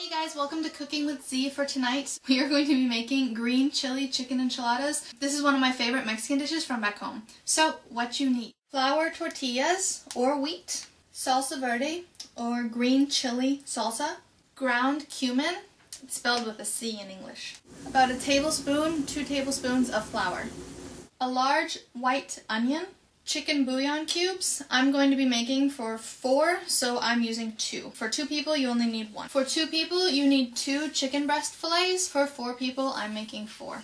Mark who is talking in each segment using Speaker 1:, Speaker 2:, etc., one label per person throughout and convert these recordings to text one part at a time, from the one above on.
Speaker 1: Hey guys, welcome to Cooking with Z. For tonight. We are going to be making green chili chicken enchiladas. This is one of my favorite Mexican dishes from back home. So, what you need: flour tortillas or wheat, salsa verde or green chili salsa, ground cumin, it's spelled with a C in English, about a tablespoon, 2 tablespoons of flour, a large white onion, chicken bouillon cubes. I'm going to be making for 4, so I'm using 2. For 2 people, you only need 1. For 2 people, you need 2 chicken breast fillets. For 4 people, I'm making 4.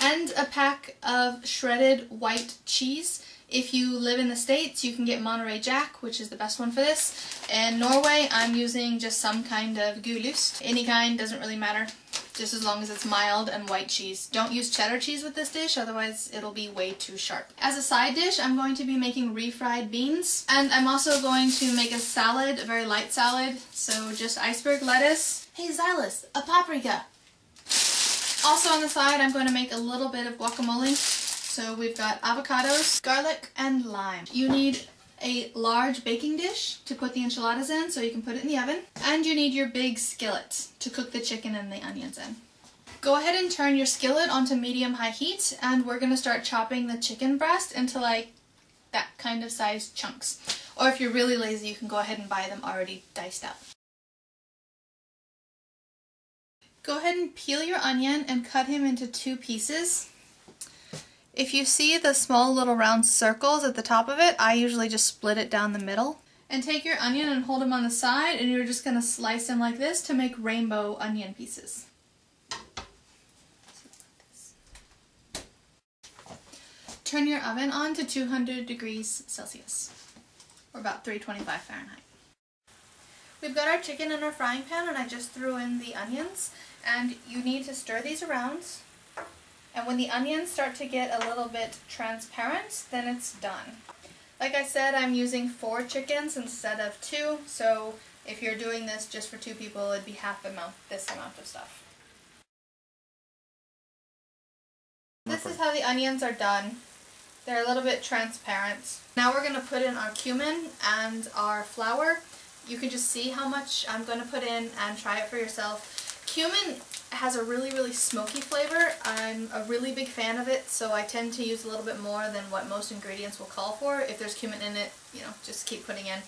Speaker 1: And a pack of shredded white cheese. If you live in the States, you can get Monteray Jack, which is the best one for this. In Norway, I'm using just some kind of gulost. Any kind, doesn't really matter, just as long as it's mild and white cheese. Don't use cheddar cheese with this dish, otherwise it'll be way too sharp. As a side dish, I'm going to be making refried beans. And I'm also going to make a salad, a very light salad. So just iceberg lettuce. Hey Xylus, a paprika. Also on the side, I'm going to make a little bit of guacamole. So we've got avocados, garlic, and lime. You need a large baking dish to put the enchiladas in so you can put it in the oven. And you need your big skillet to cook the chicken and the onions in. Go ahead and turn your skillet onto medium-high heat, and we're going to start chopping the chicken breast into like that kind of size chunks. Or if you're really lazy, you can go ahead and buy them already diced up. Go ahead and peel your onion and cut him into 2 pieces. If you see the small little round circles at the top of it, I usually just split it down the middle. And take your onion and hold them on the side, and you're just going to slice them like this to make rainbow onion pieces. Turn your oven on to 200 degrees Celsius, or about 325 Fahrenheit. We've got our chicken in our frying pan, and I just threw in the onions, and you need to stir these around. And when the onions start to get a little bit transparent, then it's done. Like I said, I'm using 4 chickens instead of 2, so if you're doing this just for 2 people, it'd be half this amount of stuff. This is how the onions are done. They're a little bit transparent. Now we're going to put in our cumin and our flour. You can just see how much I'm going to put in and try it for yourself. Cumin has a really smoky flavor. I'm a really big fan of it, so I tend to use a little bit more than what most ingredients will call for. If there's cumin in it, you know, just keep putting in.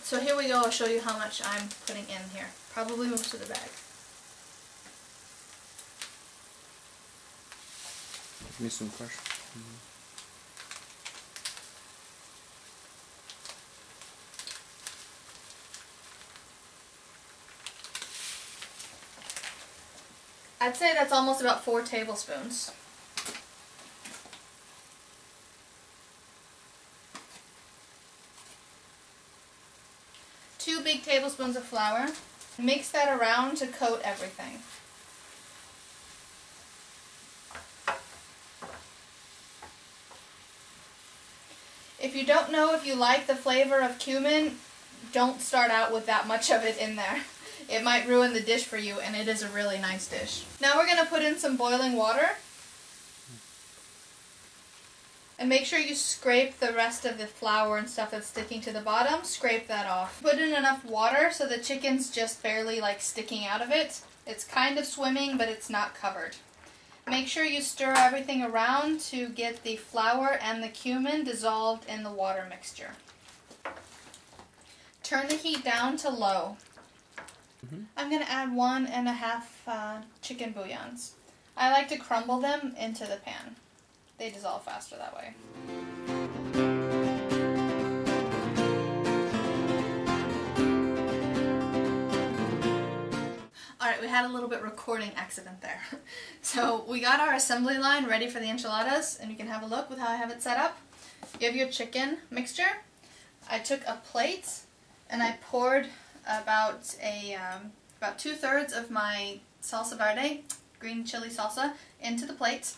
Speaker 1: So here we go. I'll show you how much I'm putting in here. Probably most of the bag.
Speaker 2: Give me some fresh.
Speaker 1: I'd say that's almost about 4 tablespoons. Two big tablespoons of flour. Mix that around to coat everything. If you don't know if you like the flavor of cumin, don't start out with that much of it in there. It might ruin the dish for you, and it is a really nice dish. Now we're going to put in some boiling water. And make sure you scrape the rest of the flour and stuff that's sticking to the bottom. Scrape that off. Put in enough water so the chicken's just barely like sticking out of it. It's kind of swimming, but it's not covered. Make sure you stir everything around to get the flour and the cumin dissolved in the water mixture. Turn the heat down to low. I'm going to add 1.5 chicken bouillons. I like to crumble them into the pan. They dissolve faster that way. Alright, we had a little bit recording accident there. So we got our assembly line ready for the enchiladas, and you can have a look with how I have it set up. You have your chicken mixture. I took a plate and I poured about 2/3 of my salsa verde, green chili salsa, into the plate.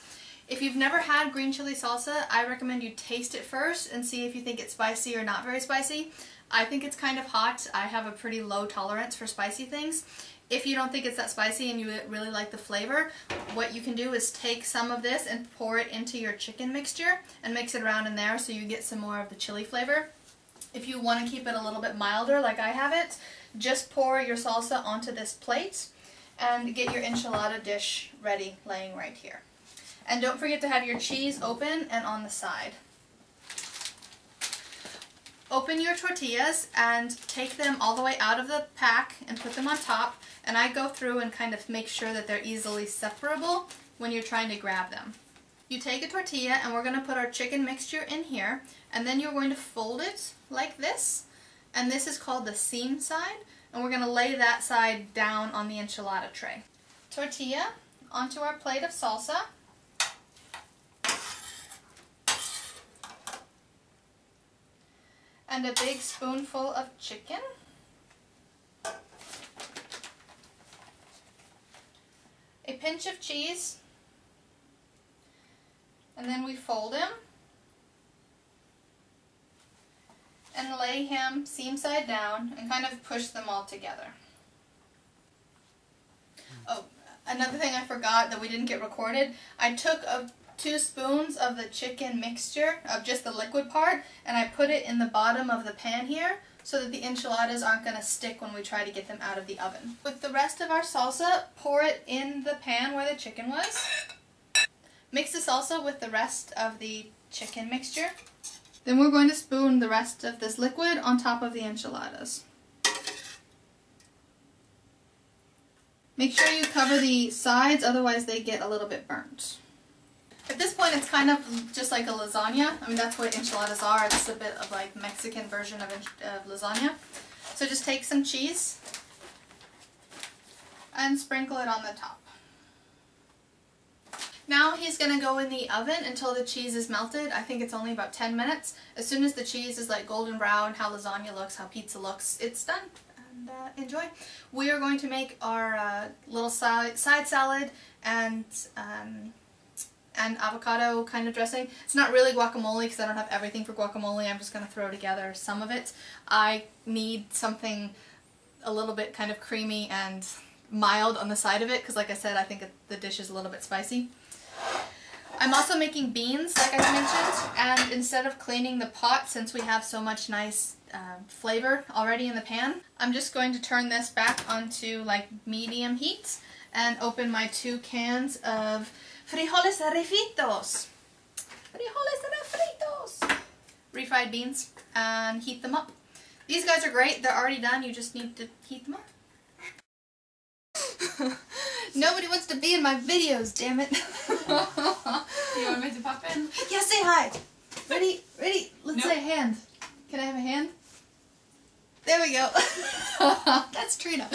Speaker 1: If you've never had green chili salsa, I recommend you taste it first and see if you think it's spicy or not very spicy. I think it's kind of hot. I have a pretty low tolerance for spicy things. If you don't think it's that spicy and you really like the flavor, what you can do is take some of this and pour it into your chicken mixture and mix it around in there so you get some more of the chili flavor. If you want to keep it a little bit milder like I have it, just pour your salsa onto this plate and get your enchilada dish ready, laying right here. And don't forget to have your cheese open and on the side. Open your tortillas and take them all the way out of the pack and put them on top. And I go through and kind of make sure that they're easily separable when you're trying to grab them. You take a tortilla and we're going to put our chicken mixture in here, and then you're going to fold it like this, and this is called the seam side, and we're going to lay that side down on the enchilada tray. Tortilla onto our plate of salsa. And a big spoonful of chicken. A pinch of cheese. And then we fold him and lay him seam side down and kind of push them all together. Oh, another thing I forgot that we didn't get recorded, I took 2 spoons of the chicken mixture, of just the liquid part, and I put it in the bottom of the pan here so that the enchiladas aren't going to stick when we try to get them out of the oven. With the rest of our salsa, pour it in the pan where the chicken was. Mix the salsa with the rest of the chicken mixture. Then we're going to spoon the rest of this liquid on top of the enchiladas. Make sure you cover the sides, otherwise they get a little bit burnt. At this point it's kind of just like a lasagna. I mean, that's what enchiladas are. It's a bit of like Mexican version of lasagna. So just take some cheese and sprinkle it on the top. Now he's going to go in the oven until the cheese is melted. I think it's only about 10 minutes. As soon as the cheese is like golden brown, how lasagna looks, how pizza looks, it's done. And enjoy. We are going to make our little side salad and avocado kind of dressing. It's not really guacamole because I don't have everything for guacamole. I'm just going to throw together some of it. I need something a little bit kind of creamy and mild on the side of it because, like I said, I think the dish is a little bit spicy. I'm also making beans, like I mentioned, and instead of cleaning the pot, since we have so much nice flavor already in the pan, I'm just going to turn this back onto like medium heat and open my 2 cans of frijoles refritos. Refried beans, and heat them up. These guys are great. They're already done. You just need to heat them up. Nobody wants to be in my videos, damn it.
Speaker 3: You want me to pop in?
Speaker 1: Yeah, say hi. Ready? Let's
Speaker 3: Nope.
Speaker 1: say a hand. Can I have a hand? There we go. That's Trina.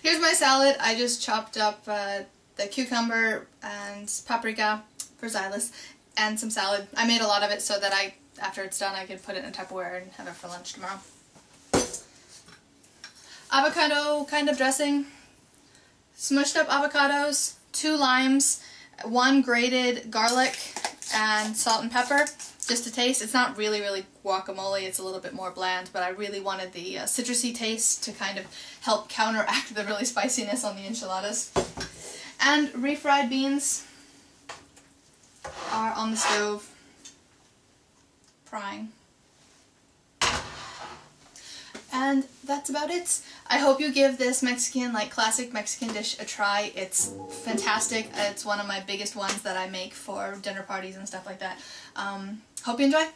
Speaker 1: Here's my salad. I just chopped up the cucumber and paprika for Xylus and some salad. I made a lot of it so that after it's done, I could put it in a Tupperware and have it for lunch tomorrow. Avocado kind of dressing. Smushed up avocados, 2 limes, 1 grated garlic, and salt and pepper, just to taste. It's not really guacamole, it's a little bit more bland, but I really wanted the citrusy taste to kind of help counteract the really spiciness on the enchiladas. And refried beans are on the stove, frying. And that's about it. I hope you give this Mexican, like classic Mexican dish a try. It's fantastic. It's one of my biggest ones that I make for dinner parties and stuff like that. Hope you enjoy.